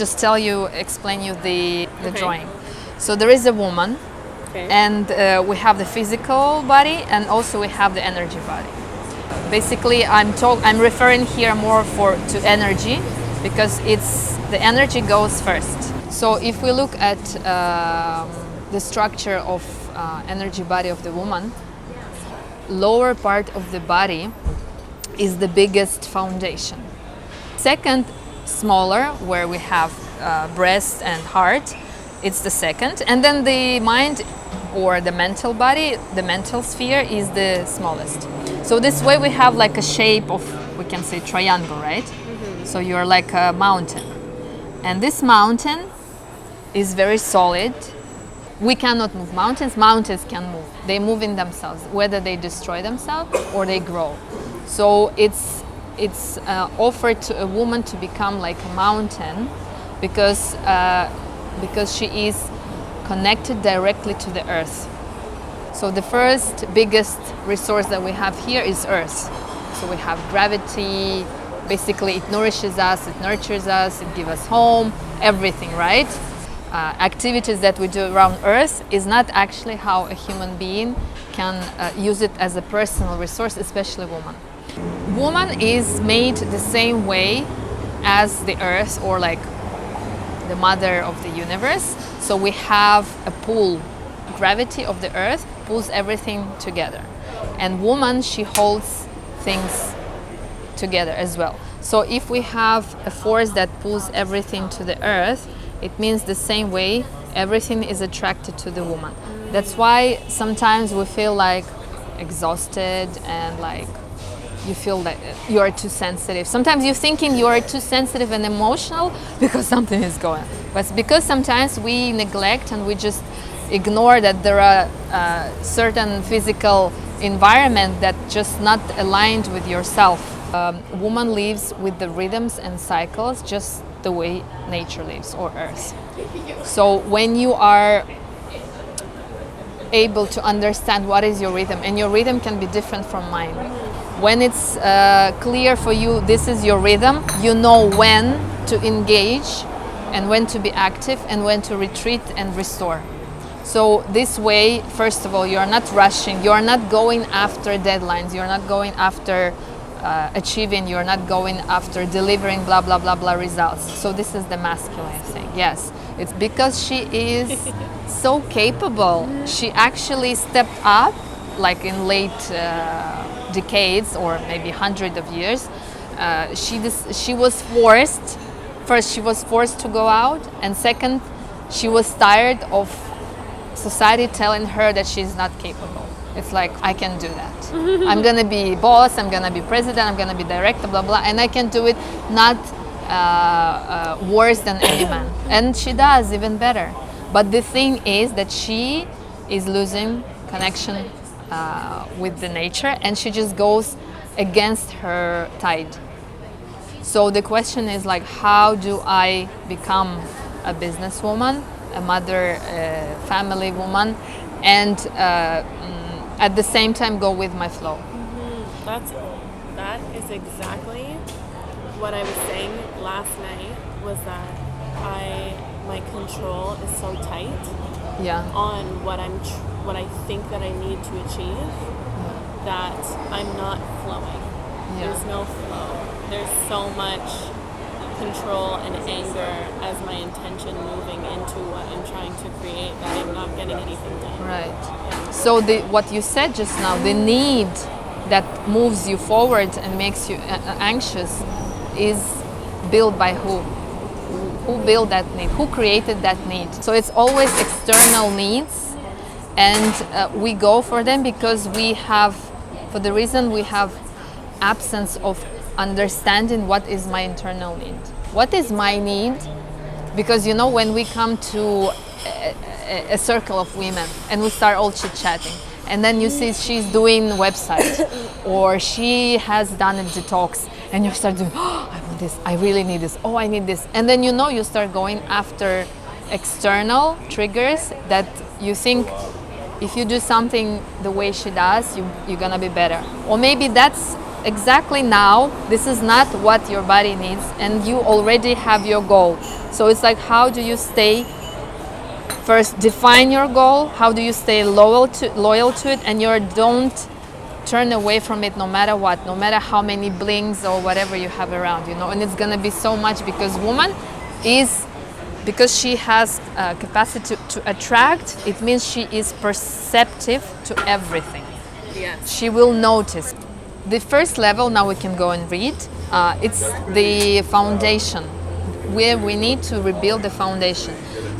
Just explain you the Okay. drawing. So there is a woman, Okay. and we have the physical body, and also we have the energy body. Basically, I'm referring here more to energy, because the energy goes first. So if we look at the structure of energy body of the woman, lower part of the body is the biggest foundation. Second, smaller, where we have breast and heart, it's the second. And then the mind, or the mental body, the mental sphere, is the smallest. So this way we have like a shape of, we can say, triangle, right? So you're like a mountain. And this mountain is very solid. We cannot move mountains. Mountains can move. They move in themselves, whether they destroy themselves or they grow. So it's offered to a woman to become like a mountain, because she is connected directly to the earth. So the first biggest resource that we have here is earth. So we have gravity. Basically, it nourishes us, it nurtures us, it gives us home, everything, right? Activities that we do around earth is not actually how a human being can use it as a personal resource, especially woman. Woman is made the same way as the earth, or like the mother of the universe. So we have a pull. Gravity of the earth pulls everything together. And woman, she holds things together as well. So if we have a force that pulls everything to the earth, it means the same way everything is attracted to the woman. That's why sometimes we feel like exhausted, and like you feel that you are too sensitive. Sometimes you're thinking you are too sensitive and emotional because something is going on. But it's because sometimes we neglect and we just ignore that there are certain physical environment that just not aligned with yourself. Woman lives with the rhythms and cycles just the way nature lives, or earth. So when you are able to understand what is your rhythm, and your rhythm can be different from mine. When it's clear for you, this is your rhythm, you know when to engage and when to be active and when to retreat and restore. So this way, first of all, you are not rushing, you are not going after deadlines, you are not going after achieving, you're not going after delivering blah blah blah blah results. So this is the masculine thing. Yes, it's because she is so capable. She actually stepped up, like in late decades, or maybe hundreds of years. She was forced. First, she was forced to go out, and second, she was tired of society telling her that she's not capable. It's like, I can do that. I'm gonna be boss, I'm gonna be president, I'm gonna be director, blah blah, and I can do it not worse than any man. And she does even better. But the thing is that she is losing connection with the nature, and she just goes against her tide. So the question is like, how do I become a businesswoman, a mother, family woman, and at the same time go with my flow? That is exactly what I was saying last night. Was that my control is so tight Yeah. on what I think that I need to achieve, that I'm not flowing. Yeah. There's no flow. There's so much control and anger as my intention moving into what I'm trying to create, that I'm not getting anything done. Right. So what you said just now, the need that moves you forward and makes you anxious, is built by who? Who built that need? Who created that need? So it's always external needs, and we go for them because for the reason we have absence of understanding what is my internal need. What is my need? Because when we come to a circle of women and we start all chit-chatting, and then you see she's doing website or she has done a detox, and you start doing, oh, I want this, I really need this, oh, I need this. And then you start going after external triggers that you think if you do something the way she does, you're gonna be better. Or maybe that's exactly now this is not what your body needs, and you already have your goal. So it's like, how do you stay, first define your goal, how do you stay loyal to it, and you don't turn away from it no matter what, no matter how many blings or whatever you have around, you know. And it's gonna be so much, because woman is, because she has capacity to attract, it means she is perceptive to everything. Yes. She will notice. The first level, now we can go and read, it's the foundation, where we need to rebuild the foundation.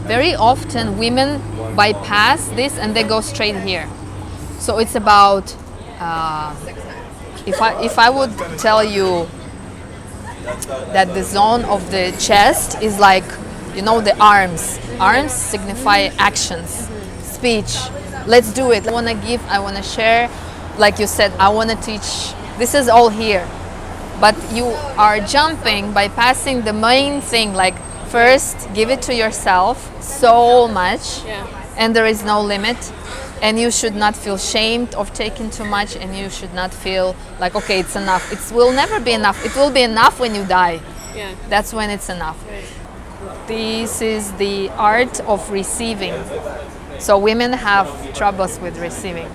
Very often women bypass this and they go straight here. So it's about, if I would tell you that the zone of the chest is like, you know, the arms. Arms signify actions, speech. Let's do it. I want to give, I want to share. Like you said, I want to teach. This is all here. But you are jumping, bypassing the main thing. Like, first, give it to yourself so much. Yeah. And there is no limit. And you should not feel shamed of taking too much. And you should not feel like, okay, it's enough. It will never be enough. It will be enough when you die. Yeah. That's when it's enough. Right. This is the art of receiving. So women have troubles with receiving.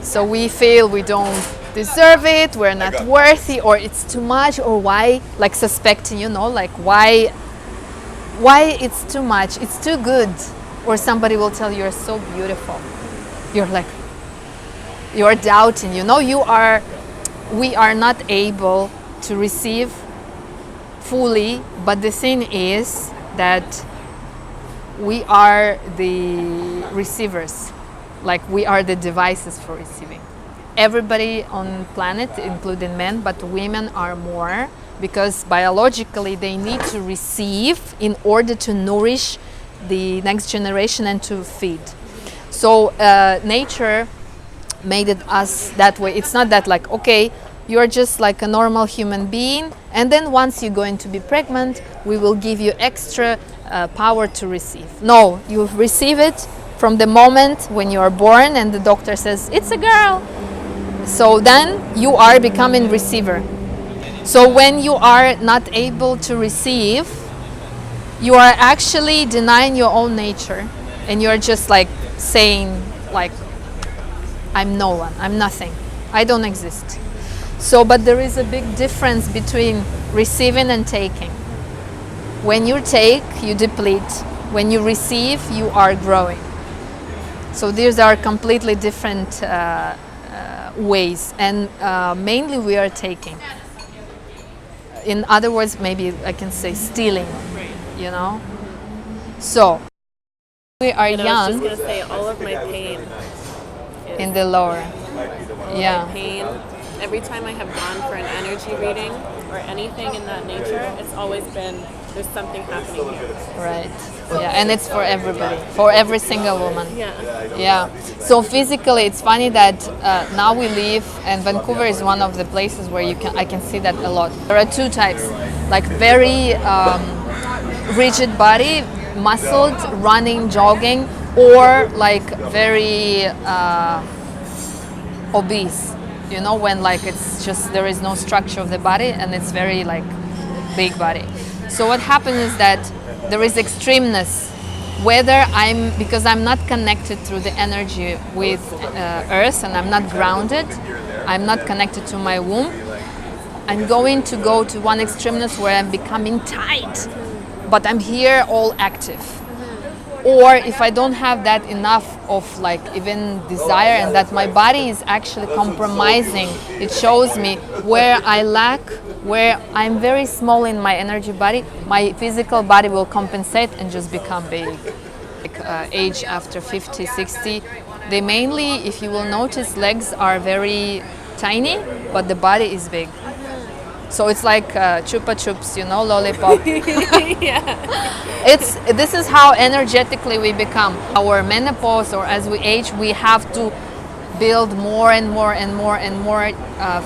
So we feel we don't deserve it, we're not worthy, or it's too much, or why, like suspecting, you know, like why it's too much, it's too good. Or somebody will tell you, you're so beautiful. You're like, you're doubting, you know, we are not able to receive fully, but the thing is that we are the receivers, like we are the devices for receiving. Everybody on planet, including men, but women are more, because biologically they need to receive in order to nourish the next generation and to feed. So nature made it us that way. It's not that like, okay, you're just like a normal human being, and then once you're going to be pregnant, we will give you extra power to receive. No, you receive it from the moment when you are born and the doctor says, it's a girl. So then you are becoming receiver. So when you are not able to receive, you are actually denying your own nature, and you're just like saying like, I'm no one, I'm nothing, I don't exist. So, but there is a big difference between receiving and taking. When you take, you deplete. When you receive, you are growing. So these are completely different ways, and mainly we are taking. In other words, maybe I can say stealing, you know? So, we are And I was young just gonna say, all of my pain is in the lower. all Yeah. my pain. Every time I have gone for an energy reading or anything in that nature, it's always been, there's something happening here. Right. Yeah, and it's for everybody, for every single woman. Yeah. Yeah. So physically, it's funny that now we live, and Vancouver is one of the places where I can see that a lot. There are two types, like very rigid body, muscled, running, jogging, or like very obese. You know, when like it's just there is no structure of the body and it's very like big body. So what happens is that there is extremeness. Whether because I'm not connected through the energy with earth, and I'm not grounded, I'm not connected to my womb, I'm going to go to one extremeness where I'm becoming tight, but I'm here all active. Or if I don't have that enough of like even desire, and that my body is actually compromising, it shows me where I lack, where I'm very small in my energy body, my physical body will compensate and just become big. Like age after 50, 60, they mainly, if you will notice, legs are very tiny, but the body is big. So it's like chupa chups, you know, lollipop. This is how energetically we become. Our menopause, or as we age, we have to build more and more and more and more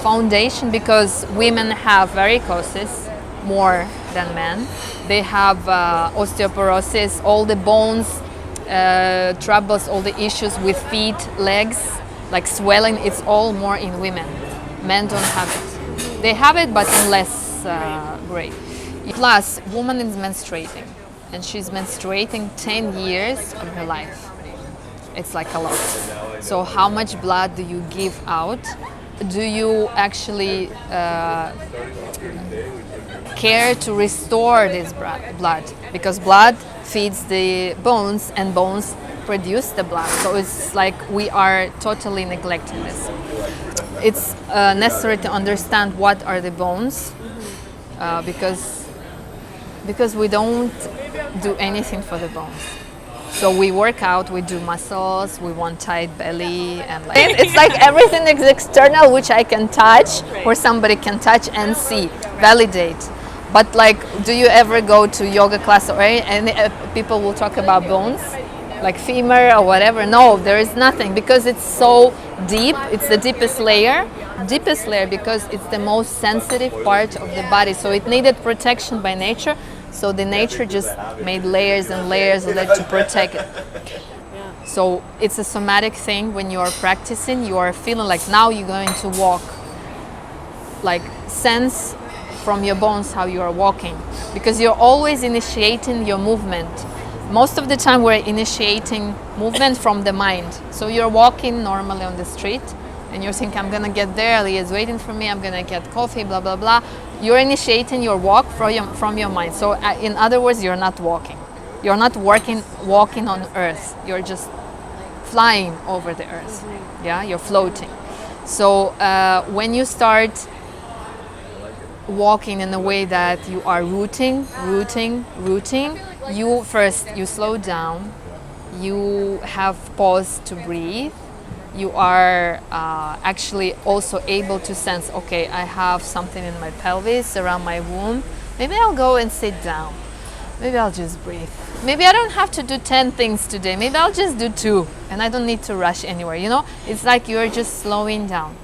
foundation, because women have varicosis more than men. They have osteoporosis, all the bones troubles, all the issues with feet, legs, like swelling. It's all more in women. Men don't have it. They have it, but in less grade. Plus, woman is menstruating, and she's menstruating 10 years of her life. It's like a lot. So how much blood do you give out? Do you actually care to restore this blood? Because blood feeds the bones, and bones produce the blood. So it's like we are totally neglecting this. It's necessary to understand what are the bones, because we don't do anything for the bones. So we work out, we do muscles, we want tight belly, and like it's like everything is external, which I can touch, or somebody can touch and see, validate. But like, do you ever go to yoga class or any people will talk about bones, like femur or whatever? No, there is nothing, because it's so deep. It's the deepest layer because it's the most sensitive part of the body. So it needed protection by nature. So the nature just made layers and layers of that to protect it. So it's a somatic thing. When you are practicing, you are feeling like now you're going to walk. Like sense from your bones how you are walking, because you're always initiating your movement. Most of the time we're initiating movement from the mind. So you're walking normally on the street and you're thinking, I'm gonna get there, Ali is waiting for me, I'm gonna get coffee, blah, blah, blah. You're initiating your walk from your mind. So in other words, you're not walking. You're not walking on earth. You're just flying over the earth. Yeah, you're floating. So when you start walking in a way that you are rooting, you slow down, you have pause to breathe, you are actually also able to sense, okay, I have something in my pelvis, around my womb, maybe I'll go and sit down, maybe I'll just breathe, maybe I don't have to do 10 things today, maybe I'll just do 2 and I don't need to rush anywhere, you know, it's like you're just slowing down.